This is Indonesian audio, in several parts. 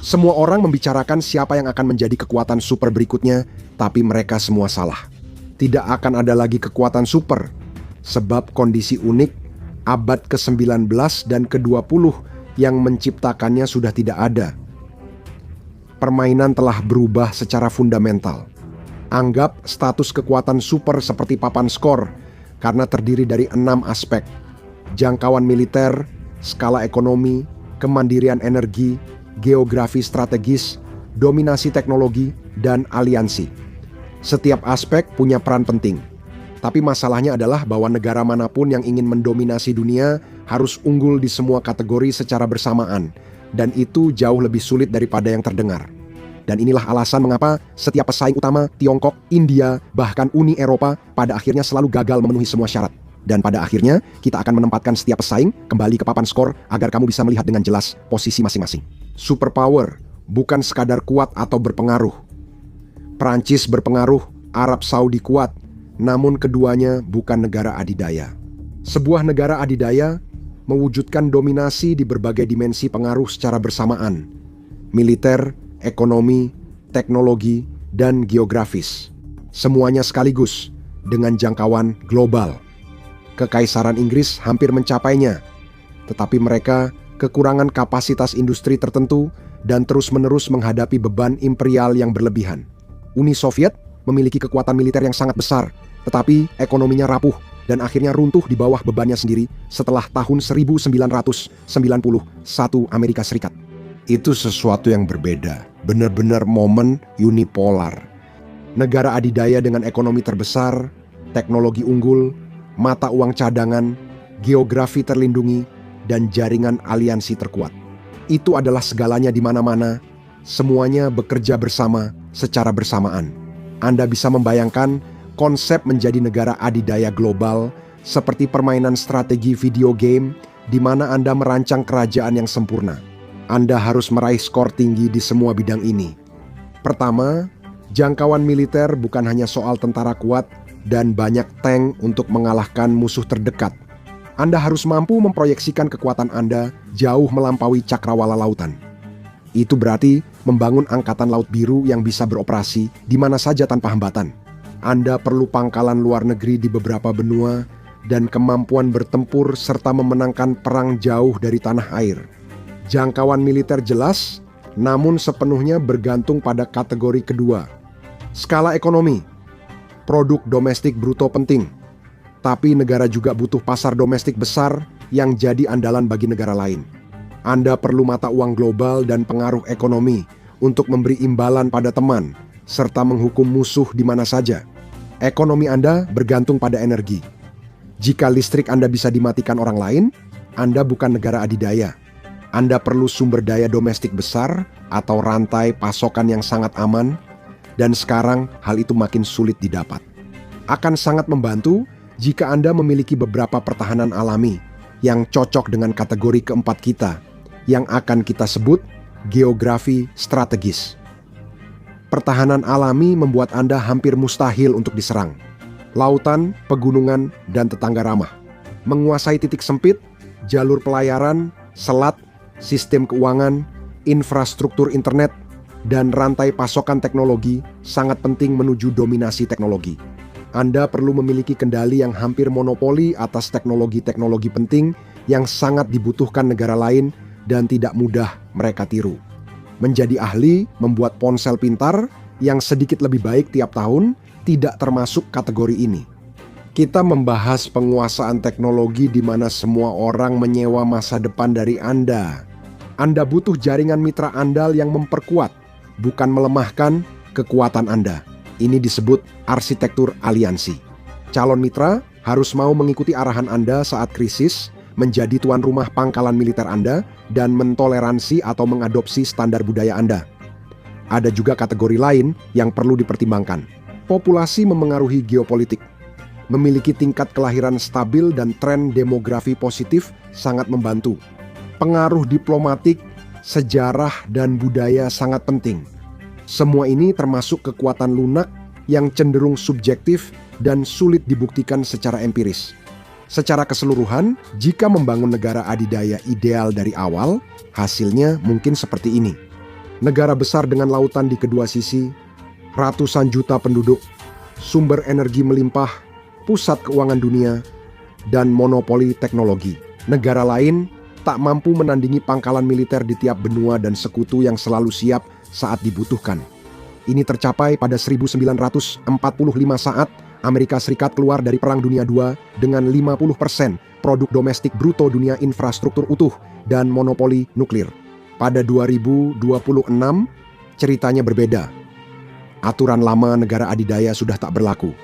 Semua orang membicarakan siapa yang akan menjadi kekuatan super berikutnya, tapi mereka semua salah. Tidak akan ada lagi kekuatan super, sebab kondisi unik abad ke-19 dan ke-20 yang menciptakannya sudah tidak ada. Permainan telah berubah secara fundamental. Anggap status kekuatan super seperti papan skor, karena terdiri dari 6 aspek: jangkauan militer, skala ekonomi, kemandirian energi, geografi strategis, dominasi teknologi, dan aliansi. Setiap aspek punya peran penting. Tapi masalahnya adalah bahwa negara manapun yang ingin mendominasi dunia harus unggul di semua kategori secara bersamaan. Dan itu jauh lebih sulit daripada yang terdengar. Dan inilah alasan mengapa setiap pesaing utama, Tiongkok, India, bahkan Uni Eropa, pada akhirnya selalu gagal memenuhi semua syarat. Dan pada akhirnya, kita akan menempatkan setiap pesaing kembali ke papan skor agar kamu bisa melihat dengan jelas posisi masing-masing. Superpower bukan sekadar kuat atau berpengaruh. Prancis berpengaruh, Arab Saudi kuat, namun keduanya bukan negara adidaya. Sebuah negara adidaya mewujudkan dominasi di berbagai dimensi pengaruh secara bersamaan: militer, ekonomi, teknologi, dan geografis. Semuanya sekaligus dengan jangkauan global. Kekaisaran Inggris hampir mencapainya, tetapi mereka kekurangan kapasitas industri tertentu dan terus-menerus menghadapi beban imperial yang berlebihan. Uni Soviet memiliki kekuatan militer yang sangat besar, tetapi ekonominya rapuh dan akhirnya runtuh di bawah bebannya sendiri setelah tahun 1991 Amerika Serikat. Itu sesuatu yang berbeda, benar-benar momen unipolar. Negara adidaya dengan ekonomi terbesar, teknologi unggul, mata uang cadangan, geografi terlindungi, dan jaringan aliansi terkuat. Itu adalah segalanya di mana-mana, semuanya bekerja bersama secara bersamaan. Anda bisa membayangkan konsep menjadi negara adidaya global seperti permainan strategi video game di mana Anda merancang kerajaan yang sempurna. Anda harus meraih skor tinggi di semua bidang ini. Pertama, jangkauan militer bukan hanya soal tentara kuat dan banyak tank untuk mengalahkan musuh terdekat. Anda harus mampu memproyeksikan kekuatan Anda jauh melampaui cakrawala lautan. Itu berarti membangun angkatan laut biru yang bisa beroperasi di mana saja tanpa hambatan. Anda perlu pangkalan luar negeri di beberapa benua dan kemampuan bertempur serta memenangkan perang jauh dari tanah air. Jangkauan militer jelas, namun sepenuhnya bergantung pada kategori kedua. Skala ekonomi. Produk domestik bruto penting. Tapi negara juga butuh pasar domestik besar yang jadi andalan bagi negara lain. Anda perlu mata uang global dan pengaruh ekonomi untuk memberi imbalan pada teman, serta menghukum musuh di mana saja. Ekonomi Anda bergantung pada energi. Jika listrik Anda bisa dimatikan orang lain, Anda bukan negara adidaya. Anda perlu sumber daya domestik besar atau rantai pasokan yang sangat aman, dan sekarang hal itu makin sulit didapat. Akan sangat membantu jika Anda memiliki beberapa pertahanan alami yang cocok dengan kategori keempat kita, yang akan kita sebut geografi strategis. Pertahanan alami membuat Anda hampir mustahil untuk diserang. Lautan, pegunungan, dan tetangga ramah. Menguasai titik sempit, jalur pelayaran, selat, sistem keuangan, infrastruktur internet, dan rantai pasokan teknologi sangat penting menuju dominasi teknologi. Anda perlu memiliki kendali yang hampir monopoli atas teknologi-teknologi penting yang sangat dibutuhkan negara lain dan tidak mudah mereka tiru. Menjadi ahli membuat ponsel pintar yang sedikit lebih baik tiap tahun tidak termasuk kategori ini. Kita membahas penguasaan teknologi di mana semua orang menyewa masa depan dari Anda. Anda butuh jaringan mitra andal yang memperkuat, bukan melemahkan kekuatan Anda. Ini disebut arsitektur aliansi. Calon mitra harus mau mengikuti arahan Anda saat krisis, menjadi tuan rumah pangkalan militer Anda, dan mentoleransi atau mengadopsi standar budaya Anda. Ada juga kategori lain yang perlu dipertimbangkan. Populasi memengaruhi geopolitik. Memiliki tingkat kelahiran stabil dan tren demografi positif sangat membantu. Pengaruh diplomatik, sejarah, dan budaya sangat penting. Semua ini termasuk kekuatan lunak yang cenderung subjektif dan sulit dibuktikan secara empiris. Secara keseluruhan, jika membangun negara adidaya ideal dari awal, hasilnya mungkin seperti ini. Negara besar dengan lautan di kedua sisi, ratusan juta penduduk, sumber energi melimpah, pusat keuangan dunia, dan monopoli teknologi. Negara lain tak mampu menandingi pangkalan militer di tiap benua dan sekutu yang selalu siap saat dibutuhkan. Ini tercapai pada 1945 saat Amerika Serikat keluar dari Perang Dunia II dengan 50% produk domestik bruto dunia infrastruktur utuh dan monopoli nuklir. Pada 2026, ceritanya berbeda. Aturan lama negara adidaya sudah tak berlaku.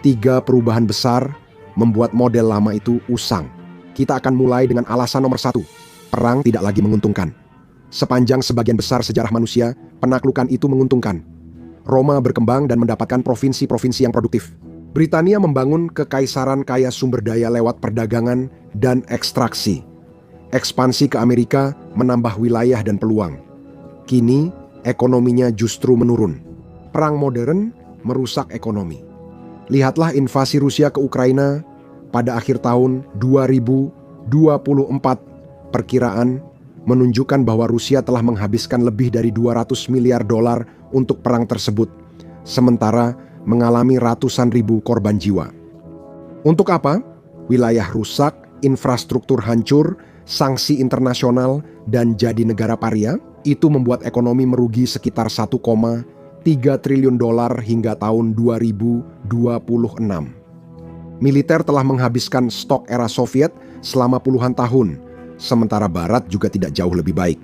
3 perubahan besar membuat model lama itu usang. Kita akan mulai dengan alasan nomor 1. Perang tidak lagi menguntungkan. Sepanjang sebagian besar sejarah manusia, penaklukan itu menguntungkan. Roma berkembang dan mendapatkan provinsi-provinsi yang produktif. Britania membangun kekaisaran kaya sumber daya lewat perdagangan dan ekstraksi. Ekspansi ke Amerika menambah wilayah dan peluang. Kini, ekonominya justru menurun. Perang modern merusak ekonomi. Lihatlah invasi Rusia ke Ukraina pada akhir tahun 2024. Perkiraan menunjukkan bahwa Rusia telah menghabiskan lebih dari 200 miliar dolar untuk perang tersebut, sementara mengalami ratusan ribu korban jiwa. Untuk apa? Wilayah rusak, infrastruktur hancur, sanksi internasional, dan jadi negara paria. Itu membuat ekonomi merugi sekitar 1,3 triliun dolar hingga tahun 2026. Militer telah menghabiskan stok era Soviet selama puluhan tahun, sementara Barat juga tidak jauh lebih baik.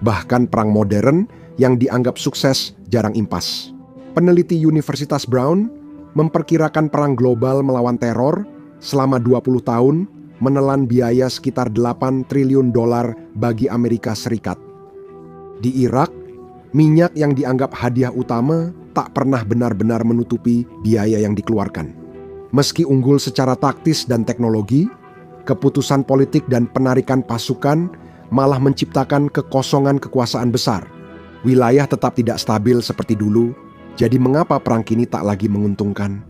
Bahkan perang modern yang dianggap sukses jarang impas. Peneliti Universitas Brown memperkirakan perang global melawan teror selama 20 tahun menelan biaya sekitar 8 triliun dolar bagi Amerika Serikat. Di Irak, minyak yang dianggap hadiah utama tak pernah benar-benar menutupi biaya yang dikeluarkan. Meski unggul secara taktis dan teknologi, keputusan politik dan penarikan pasukan malah menciptakan kekosongan kekuasaan besar. Wilayah tetap tidak stabil seperti dulu, jadi mengapa perang kini tak lagi menguntungkan?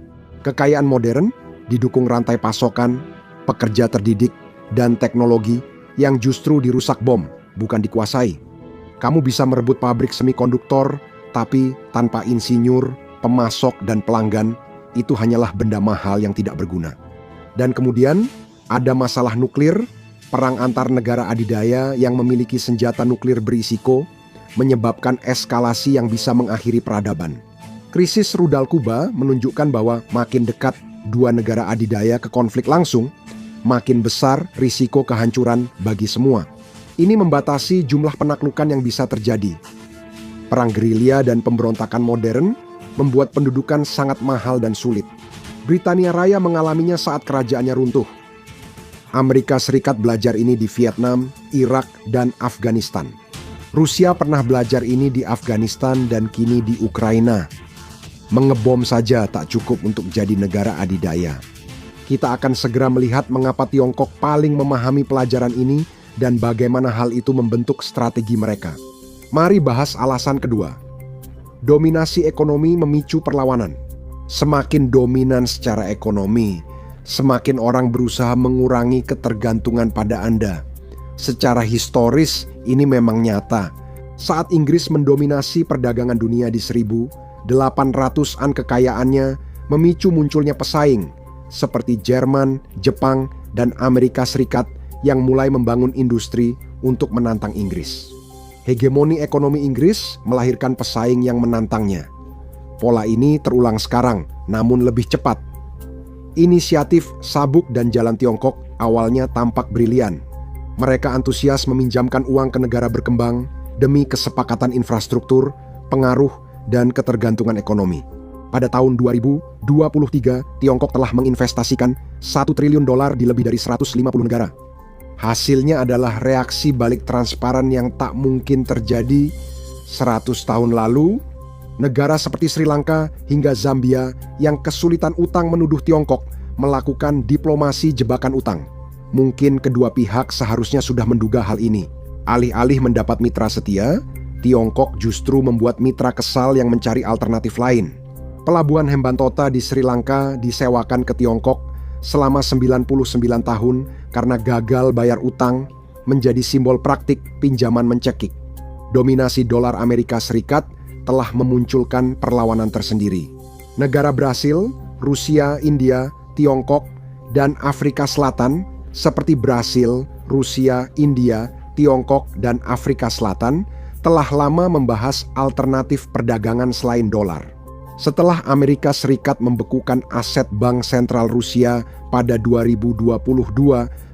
Kekayaan modern didukung rantai pasokan, pekerja terdidik, dan teknologi yang justru dirusak bom, bukan dikuasai. Kamu bisa merebut pabrik semikonduktor, tapi tanpa insinyur, pemasok, dan pelanggan, itu hanyalah benda mahal yang tidak berguna. Dan kemudian, ada masalah nuklir, perang antar negara adidaya yang memiliki senjata nuklir berisiko, menyebabkan eskalasi yang bisa mengakhiri peradaban. Krisis rudal Kuba menunjukkan bahwa makin dekat dua negara adidaya ke konflik langsung, makin besar risiko kehancuran bagi semua. Ini membatasi jumlah penaklukan yang bisa terjadi. Perang gerilya dan pemberontakan modern membuat pendudukan sangat mahal dan sulit. Britania Raya mengalaminya saat kerajaannya runtuh. Amerika Serikat belajar ini di Vietnam, Irak, dan Afghanistan. Rusia pernah belajar ini di Afghanistan dan kini di Ukraina. Mengebom saja tak cukup untuk jadi negara adidaya. Kita akan segera melihat mengapa Tiongkok paling memahami pelajaran ini dan bagaimana hal itu membentuk strategi mereka. Mari bahas alasan kedua. Dominasi ekonomi memicu perlawanan. Semakin dominan secara ekonomi, semakin orang berusaha mengurangi ketergantungan pada Anda. Secara historis, ini memang nyata. Saat Inggris mendominasi perdagangan dunia di 1800-an, kekayaannya memicu munculnya pesaing seperti Jerman, Jepang, dan Amerika Serikat yang mulai membangun industri untuk menantang Inggris. Hegemoni ekonomi Inggris melahirkan pesaing yang menantangnya. Pola ini terulang sekarang, namun lebih cepat. Inisiatif sabuk dan jalan Tiongkok awalnya tampak brilian. Mereka antusias meminjamkan uang ke negara berkembang demi kesepakatan infrastruktur, pengaruh, dan ketergantungan ekonomi. Pada tahun 2023, Tiongkok telah menginvestasikan 1 triliun dolar di lebih dari 150 negara. Hasilnya adalah reaksi balik transparan yang tak mungkin terjadi 100 tahun lalu. Negara seperti Sri Lanka hingga Zambia yang kesulitan utang menuduh Tiongkok melakukan diplomasi jebakan utang. Mungkin kedua pihak seharusnya sudah menduga hal ini. Alih-alih mendapat mitra setia, Tiongkok justru membuat mitra kesal yang mencari alternatif lain. Pelabuhan Hambantota di Sri Lanka disewakan ke Tiongkok selama 99 tahun karena gagal bayar utang, menjadi simbol praktik pinjaman mencekik. Dominasi dolar Amerika Serikat telah memunculkan perlawanan tersendiri. Negara Brasil, Rusia, India, Tiongkok, dan Afrika Selatan seperti Brasil, Rusia, India, Tiongkok, dan Afrika Selatan telah lama membahas alternatif perdagangan selain dolar. Setelah Amerika Serikat membekukan aset Bank Sentral Rusia pada 2022,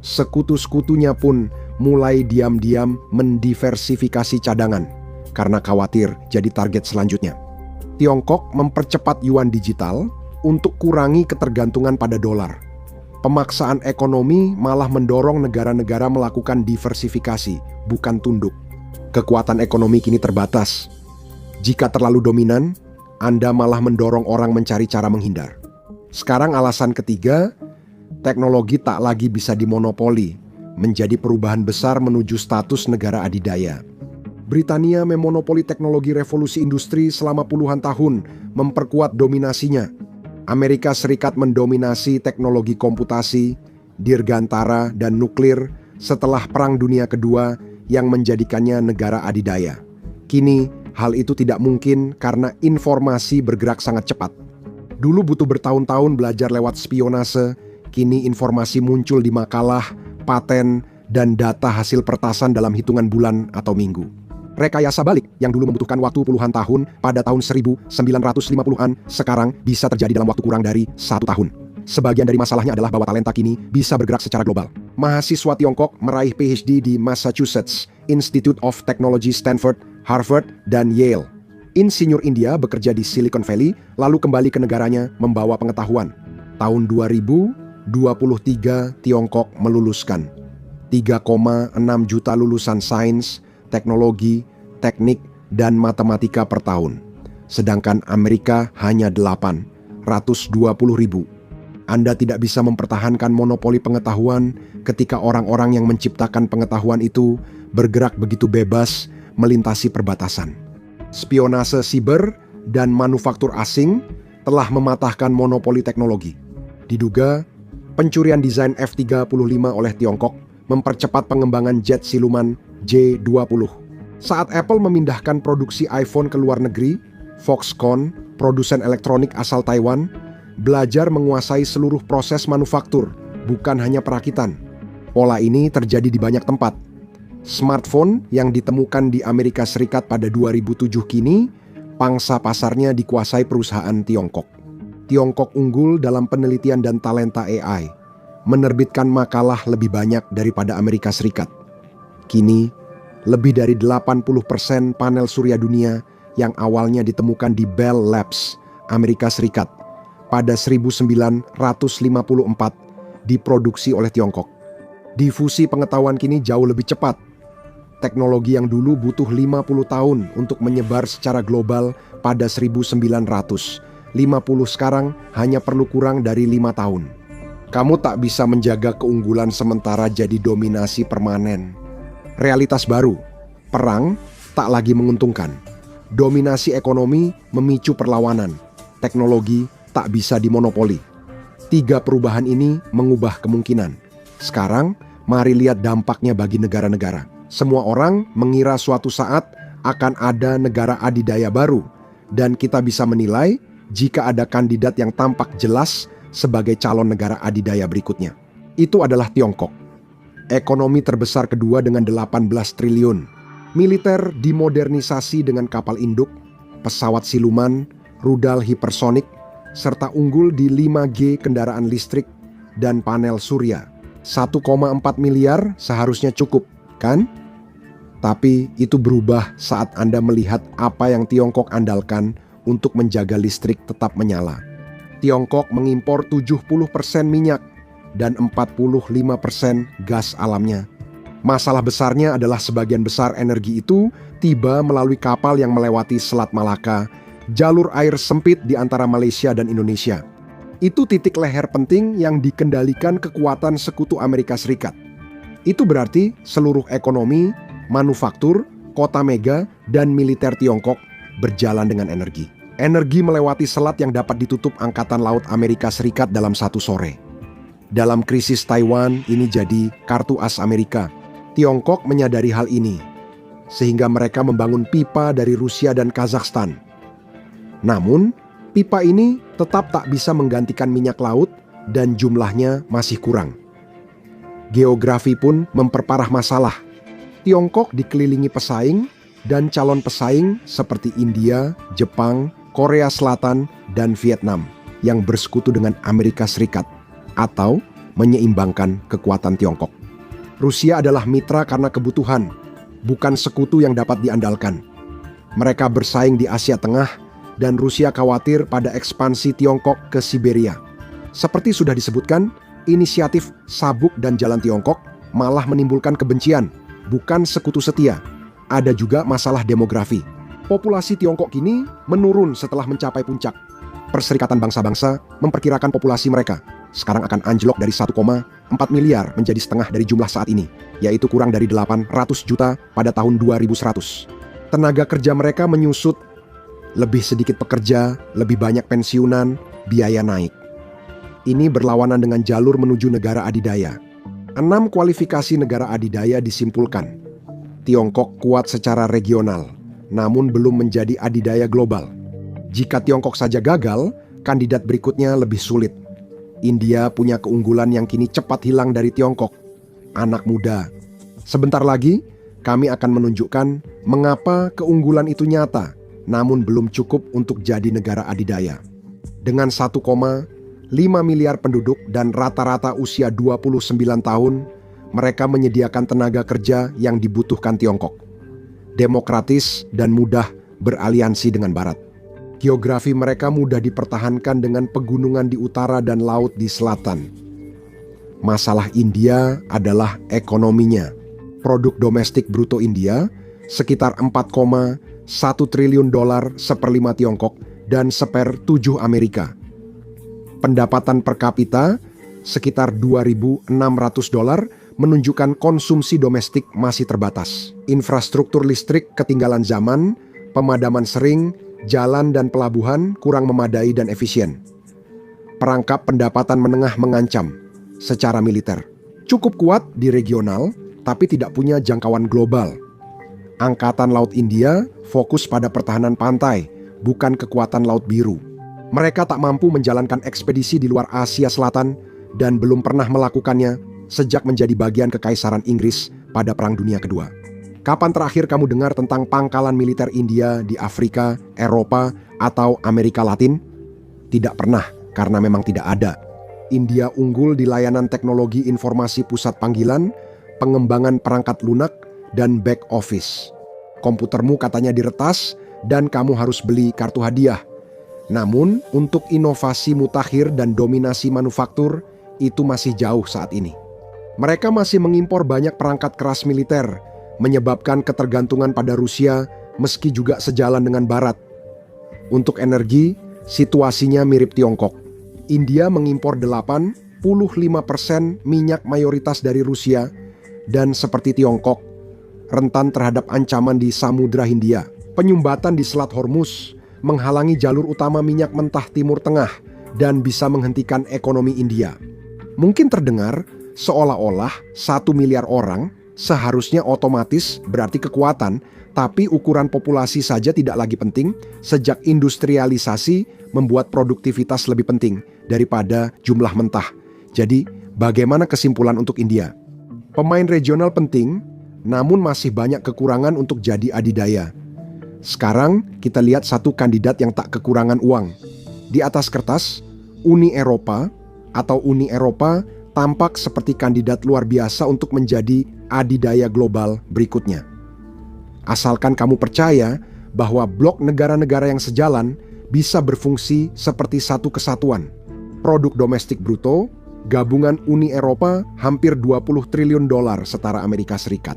sekutu-sekutunya pun mulai diam-diam mendiversifikasi cadangan karena khawatir jadi target selanjutnya. Tiongkok mempercepat yuan digital untuk kurangi ketergantungan pada dolar. Pemaksaan ekonomi malah mendorong negara-negara melakukan diversifikasi, bukan tunduk. Kekuatan ekonomi kini terbatas. Jika terlalu dominan, Anda malah mendorong orang mencari cara menghindar. Sekarang alasan ketiga, teknologi tak lagi bisa dimonopoli, menjadi perubahan besar menuju status negara adidaya. Britania memonopoli teknologi revolusi industri selama puluhan tahun, memperkuat dominasinya. Amerika Serikat mendominasi teknologi komputasi, dirgantara, dan nuklir setelah Perang Dunia Kedua yang menjadikannya negara adidaya. Kini, hal itu tidak mungkin karena informasi bergerak sangat cepat. Dulu butuh bertahun-tahun belajar lewat spionase, kini informasi muncul di makalah, paten, dan data hasil pertasan dalam hitungan bulan atau minggu. Rekayasa balik yang dulu membutuhkan waktu puluhan tahun pada tahun 1950-an sekarang bisa terjadi dalam waktu kurang dari 1 tahun. Sebagian dari masalahnya adalah bahwa talenta kini bisa bergerak secara global. Mahasiswa Tiongkok meraih PhD di Massachusetts Institute of Technology Stanford, Harvard, dan Yale. Insinyur India bekerja di Silicon Valley lalu kembali ke negaranya membawa pengetahuan. Tahun 2023 Tiongkok meluluskan 3,6 juta lulusan sains, teknologi, teknik, dan matematika per tahun. Sedangkan Amerika hanya 820.000. Anda tidak bisa mempertahankan monopoli pengetahuan ketika orang-orang yang menciptakan pengetahuan itu bergerak begitu bebas melintasi perbatasan. Spionase siber dan manufaktur asing telah mematahkan monopoli teknologi. Diduga, pencurian desain F-35 oleh Tiongkok mempercepat pengembangan jet siluman J-20. Saat Apple memindahkan produksi iPhone ke luar negeri, Foxconn, produsen elektronik asal Taiwan, belajar menguasai seluruh proses manufaktur, bukan hanya perakitan. Pola ini terjadi di banyak tempat. Smartphone yang ditemukan di Amerika Serikat pada 2007 kini, pangsa pasarnya dikuasai perusahaan Tiongkok. Tiongkok unggul dalam penelitian dan talenta AI, menerbitkan makalah lebih banyak daripada Amerika Serikat. Kini, lebih dari 80% panel surya dunia yang awalnya ditemukan di Bell Labs, Amerika Serikat, pada 1954 diproduksi oleh Tiongkok. Difusi pengetahuan kini jauh lebih cepat. Teknologi yang dulu butuh 50 tahun untuk menyebar secara global pada 1950 sekarang hanya perlu kurang dari 5 tahun. Kamu tak bisa menjaga keunggulan sementara jadi dominasi permanen. Realitas baru, perang tak lagi menguntungkan. Dominasi ekonomi memicu perlawanan. Teknologi tak bisa dimonopoli. 3 perubahan ini mengubah kemungkinan. Sekarang, mari lihat dampaknya bagi negara-negara. Semua orang mengira suatu saat akan ada negara adidaya baru, dan kita bisa menilai jika ada kandidat yang tampak jelas sebagai calon negara adidaya berikutnya. Itu adalah Tiongkok. Ekonomi terbesar kedua dengan 18 triliun. Militer dimodernisasi dengan kapal induk, pesawat siluman, rudal hipersonik, serta unggul di 5G kendaraan listrik dan panel surya. 1,4 miliar seharusnya cukup, kan? Tapi itu berubah saat Anda melihat apa yang Tiongkok andalkan untuk menjaga listrik tetap menyala. Tiongkok mengimpor 70% minyak dan 45% gas alamnya. Masalah besarnya adalah sebagian besar energi itu tiba melalui kapal yang melewati Selat Malaka, jalur air sempit di antara Malaysia dan Indonesia. Itu titik leher penting yang dikendalikan kekuatan sekutu Amerika Serikat. Itu berarti seluruh ekonomi, manufaktur, kota mega, dan militer Tiongkok berjalan dengan energi. Energi melewati selat yang dapat ditutup Angkatan Laut Amerika Serikat dalam 1 sore. Dalam krisis Taiwan, ini jadi kartu as Amerika. Tiongkok menyadari hal ini. sehingga mereka membangun pipa dari Rusia dan Kazakhstan. Namun, pipa ini tetap tak bisa menggantikan minyak laut dan jumlahnya masih kurang. Geografi pun memperparah masalah. Tiongkok dikelilingi pesaing dan calon pesaing seperti India, Jepang, Korea Selatan, dan Vietnam yang bersekutu dengan Amerika Serikat atau menyeimbangkan kekuatan Tiongkok. Rusia adalah mitra karena kebutuhan, bukan sekutu yang dapat diandalkan. Mereka bersaing di Asia Tengah dan Rusia khawatir pada ekspansi Tiongkok ke Siberia. Seperti sudah disebutkan, inisiatif Sabuk dan Jalan Tiongkok malah menimbulkan kebencian, bukan sekutu setia. Ada juga masalah demografi. Populasi Tiongkok kini menurun setelah mencapai puncak. Perserikatan Bangsa-Bangsa memperkirakan populasi mereka sekarang akan anjlok dari 1,4 miliar menjadi setengah dari jumlah saat ini, yaitu kurang dari 800 juta pada tahun 2100. Tenaga kerja mereka menyusut, lebih sedikit pekerja, lebih banyak pensiunan, biaya naik. Ini berlawanan dengan jalur menuju negara adidaya. 6 kualifikasi negara adidaya disimpulkan. Tiongkok kuat secara regional, namun belum menjadi adidaya global. Jika Tiongkok saja gagal, kandidat berikutnya lebih sulit. India punya keunggulan yang kini cepat hilang dari Tiongkok. Anak muda. Sebentar lagi, kami akan menunjukkan mengapa keunggulan itu nyata, namun belum cukup untuk jadi negara adidaya. Dengan 1,5 miliar penduduk dan rata-rata usia 29 tahun, mereka menyediakan tenaga kerja yang dibutuhkan Tiongkok. Demokratis dan mudah beraliansi dengan Barat. Geografi mereka mudah dipertahankan dengan pegunungan di utara dan laut di selatan. Masalah India adalah ekonominya. Produk domestik bruto India sekitar 4,1 triliun dolar, seperlima Tiongkok dan 1/7 Amerika. Pendapatan per kapita sekitar 2.600 dolar menunjukkan konsumsi domestik masih terbatas. Infrastruktur listrik ketinggalan zaman, pemadaman sering, jalan dan pelabuhan kurang memadai dan efisien. Perangkap pendapatan menengah mengancam secara militer. Cukup kuat di regional, tapi tidak punya jangkauan global. Angkatan Laut India fokus pada pertahanan pantai, bukan kekuatan Laut Biru. Mereka tak mampu menjalankan ekspedisi di luar Asia Selatan dan belum pernah melakukannya sejak menjadi bagian Kekaisaran Inggris pada Perang Dunia Kedua. Kapan terakhir kamu dengar tentang pangkalan militer India di Afrika, Eropa, atau Amerika Latin? Tidak pernah, karena memang tidak ada. India unggul di layanan teknologi informasi pusat panggilan, pengembangan perangkat lunak, dan back office. Komputermu katanya diretas, dan kamu harus beli kartu hadiah. Namun, untuk inovasi mutakhir dan dominasi manufaktur, itu masih jauh saat ini. Mereka masih mengimpor banyak perangkat keras militer, menyebabkan ketergantungan pada Rusia meski juga sejalan dengan Barat. Untuk energi, situasinya mirip Tiongkok. India mengimpor 85% minyak mayoritas dari Rusia dan seperti Tiongkok, rentan terhadap ancaman di Samudra Hindia. Penyumbatan di Selat Hormuz menghalangi jalur utama minyak mentah Timur Tengah dan bisa menghentikan ekonomi India. Mungkin terdengar seolah-olah 1 miliar orang seharusnya otomatis berarti kekuatan, tapi ukuran populasi saja tidak lagi penting sejak industrialisasi membuat produktivitas lebih penting daripada jumlah mentah. Jadi, bagaimana kesimpulan untuk India? Pemain regional penting, namun masih banyak kekurangan untuk jadi adidaya. Sekarang kita lihat satu kandidat yang tak kekurangan uang. Di atas kertas, Uni Eropa atau Uni Eropa tampak seperti kandidat luar biasa untuk menjadi adidaya global berikutnya. Asalkan kamu percaya bahwa blok negara-negara yang sejalan bisa berfungsi seperti satu kesatuan. Produk domestik bruto, gabungan Uni Eropa hampir 20 triliun dolar setara Amerika Serikat.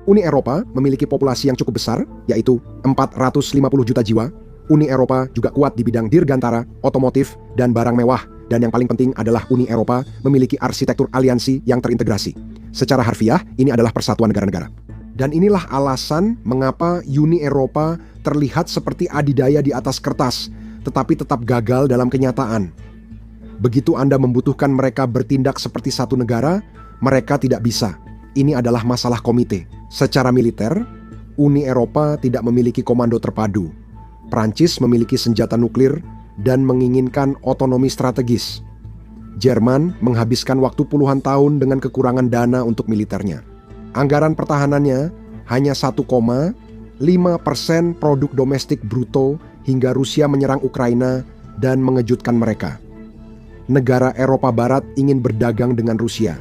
Uni Eropa memiliki populasi yang cukup besar, yaitu 450 juta jiwa. Uni Eropa juga kuat di bidang dirgantara, otomotif, dan barang mewah. Dan yang paling penting adalah Uni Eropa memiliki arsitektur aliansi yang terintegrasi. Secara harfiah, ini adalah persatuan negara-negara. Dan inilah alasan mengapa Uni Eropa terlihat seperti adidaya di atas kertas, tetapi tetap gagal dalam kenyataan. Begitu Anda membutuhkan mereka bertindak seperti satu negara, mereka tidak bisa. Ini adalah masalah komite. Secara militer, Uni Eropa tidak memiliki komando terpadu. Prancis memiliki senjata nuklir dan menginginkan otonomi strategis. Jerman menghabiskan waktu puluhan tahun dengan kekurangan dana untuk militernya. Anggaran pertahanannya hanya 1,5% produk domestik bruto hingga Rusia menyerang Ukraina dan mengejutkan mereka. Negara Eropa Barat ingin berdagang dengan Rusia.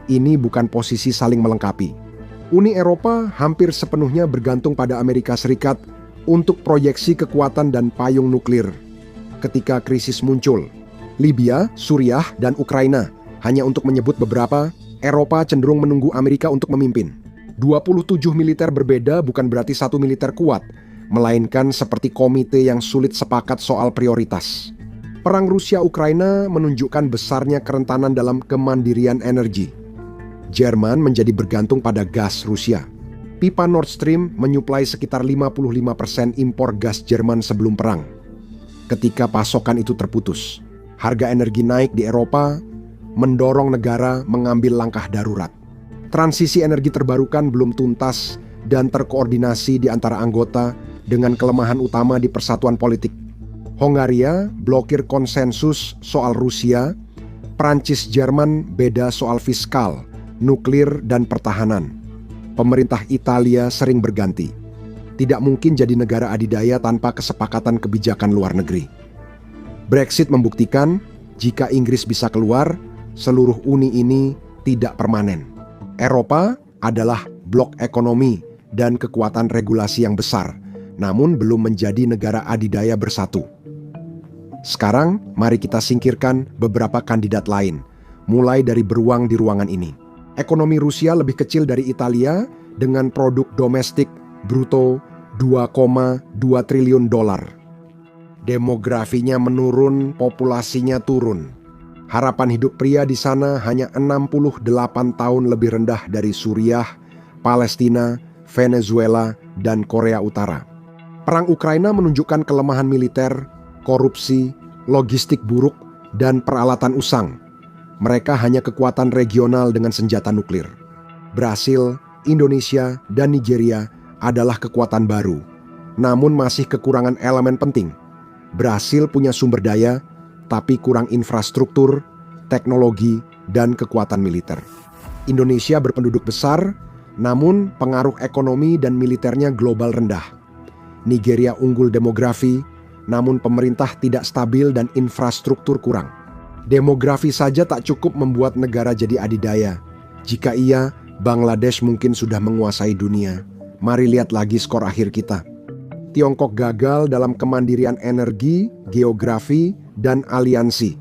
Ini bukan posisi saling melengkapi. Uni Eropa hampir sepenuhnya bergantung pada Amerika Serikat untuk proyeksi kekuatan dan payung nuklir. Ketika krisis muncul, Libya, Suriah, dan Ukraina, hanya untuk menyebut beberapa, Eropa cenderung menunggu Amerika untuk memimpin. 27 militer berbeda bukan berarti satu militer kuat, melainkan seperti komite yang sulit sepakat soal prioritas. Perang Rusia-Ukraina menunjukkan besarnya kerentanan dalam kemandirian energi. Jerman menjadi bergantung pada gas Rusia. Pipa Nord Stream menyuplai sekitar 55% impor gas Jerman sebelum perang. Ketika pasokan itu terputus, harga energi naik di Eropa, mendorong negara mengambil langkah darurat. Transisi energi terbarukan belum tuntas dan terkoordinasi di antara anggota dengan kelemahan utama di persatuan politik. Hongaria blokir konsensus soal Rusia, Prancis-Jerman beda soal fiskal, nuklir, dan pertahanan. Pemerintah Italia sering berganti. Tidak mungkin jadi negara adidaya tanpa kesepakatan kebijakan luar negeri. Brexit membuktikan jika Inggris bisa keluar, seluruh uni ini tidak permanen. Eropa adalah blok ekonomi dan kekuatan regulasi yang besar, namun belum menjadi negara adidaya bersatu. Sekarang, mari kita singkirkan beberapa kandidat lain, mulai dari beruang di ruangan ini. Ekonomi Rusia lebih kecil dari Italia dengan produk domestik bruto 2,2 triliun dolar. Demografinya menurun, populasinya turun. Harapan hidup pria di sana hanya 68 tahun lebih rendah dari Suriah, Palestina, Venezuela, dan Korea Utara. Perang Ukraina menunjukkan kelemahan militer, korupsi, logistik buruk, dan peralatan usang. Mereka hanya kekuatan regional dengan senjata nuklir. Brasil, Indonesia, dan Nigeria adalah kekuatan baru, namun masih kekurangan elemen penting. Brasil punya sumber daya, tapi kurang infrastruktur, teknologi, dan kekuatan militer. Indonesia berpenduduk besar, namun pengaruh ekonomi dan militernya global rendah. Nigeria unggul demografi, namun pemerintah tidak stabil dan infrastruktur kurang. Demografi saja tak cukup membuat negara jadi adidaya. Jika iya, Bangladesh mungkin sudah menguasai dunia. Mari lihat lagi skor akhir kita. Tiongkok gagal dalam kemandirian energi, geografi, dan aliansi.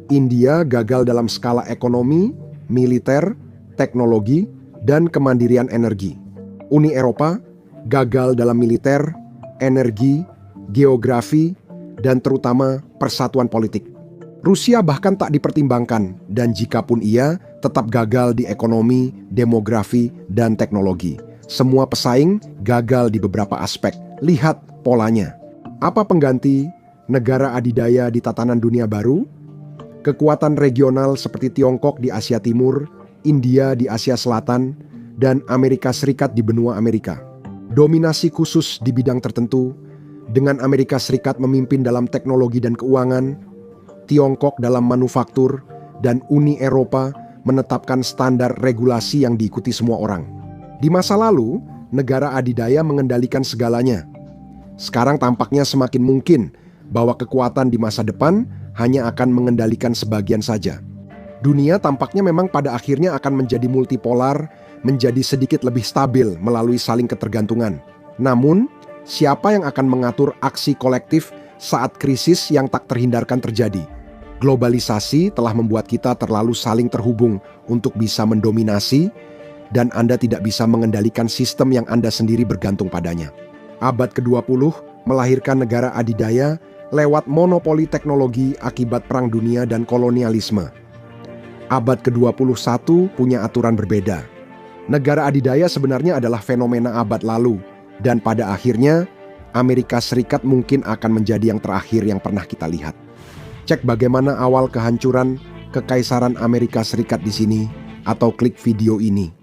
India gagal dalam skala ekonomi, militer, teknologi, dan kemandirian energi. Uni Eropa gagal dalam militer, energi, geografi, dan terutama persatuan politik. Rusia bahkan tak dipertimbangkan, dan jikapun iya, tetap gagal di ekonomi, demografi, dan teknologi. Semua pesaing gagal di beberapa aspek. Lihat polanya. Apa pengganti negara adidaya di tatanan dunia baru? Kekuatan regional seperti Tiongkok di Asia Timur, India di Asia Selatan, dan Amerika Serikat di benua Amerika. Dominasi khusus di bidang tertentu, dengan Amerika Serikat memimpin dalam teknologi dan keuangan, Tiongkok dalam manufaktur, dan Uni Eropa menetapkan standar regulasi yang diikuti semua orang. Di masa lalu, negara adidaya mengendalikan segalanya. Sekarang tampaknya semakin mungkin bahwa kekuatan di masa depan hanya akan mengendalikan sebagian saja. Dunia tampaknya memang pada akhirnya akan menjadi multipolar, menjadi sedikit lebih stabil melalui saling ketergantungan. Namun, siapa yang akan mengatur aksi kolektif saat krisis yang tak terhindarkan terjadi? Globalisasi telah membuat kita terlalu saling terhubung untuk bisa mendominasi, dan Anda tidak bisa mengendalikan sistem yang Anda sendiri bergantung padanya. Abad ke-20 melahirkan negara adidaya lewat monopoli teknologi akibat Perang Dunia dan kolonialisme. Abad ke-21 punya aturan berbeda. Negara adidaya sebenarnya adalah fenomena abad lalu, dan pada akhirnya Amerika Serikat mungkin akan menjadi yang terakhir yang pernah kita lihat. Cek bagaimana awal kehancuran Kekaisaran Amerika Serikat di sini, atau klik video ini.